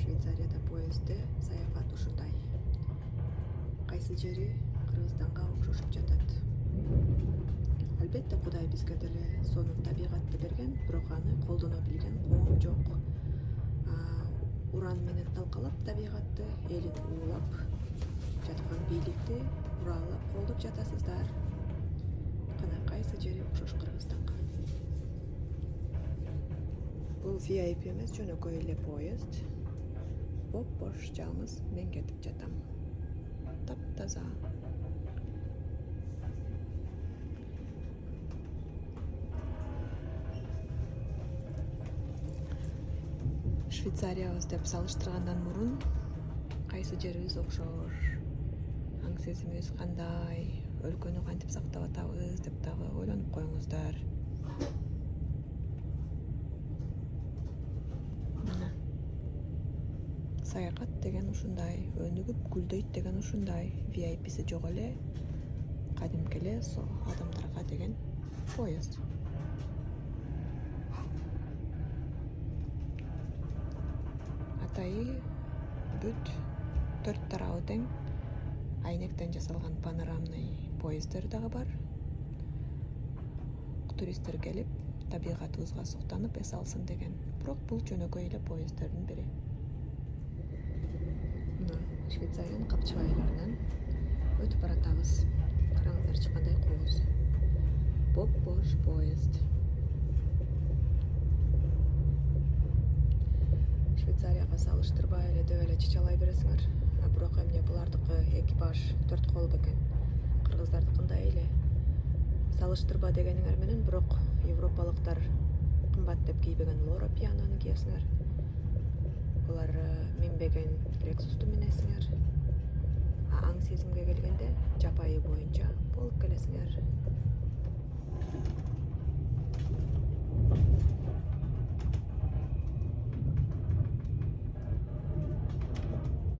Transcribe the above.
Швейцарияда поездде саякат ушундай. Кайсы жери Кыргызстанга окшошуп жатат. Албетте Кудай бизге деле сонун табигатты берген, бирок аны колдоно билген коом жок. Уран менен талкалап табигатты, элин уулап жаткан бийликти уралап колдоп жатасыздар. Кана кайсы жери окшош Кыргызстанга? Бул VIP эмес, жөнөкөй эле поезд. Бош жалгыз мен кетип жатам. Таптаза. Швейцариябыз деп салыштыргандан мурун кайсы жерибиз окшош, аң сезимибиз кандай, өлкөнү кантип сактап атабыз деп дагы ойлонуп коюңуздар. Саякат деген ушундай, өнүгүп гүлдөйт деген ушундай, VIPси жок эле, кадимки эле адамдарга деген поезд. Атайы бүт 4 тарабы тең айнектен жасалган панорамный поезддер дагы бар. Туристтер келип табигатыбызга суктанып эс алсын деген. Бирок бул жөнөкөй эле поезддердин бири. Швейцариянын капчыгайларынан өтүп баратабыз. Караңыздарчы кандай кооз. Бош поезд. Швейцарияга салыштырбай эле деп эле чычалай бересиңер. Бирок эмне булардыкы экипаж 4 кол бекен. Кыргыздардыкындай эле. Салыштырба дегениңер менен, бирок европалыктар кымбат деп кийбеген Лора Пианону кийесиңер. Булар минбеген Lexustу минесиңер. Аң сезимге келгенде жапайы боюнча болуп келесиңер.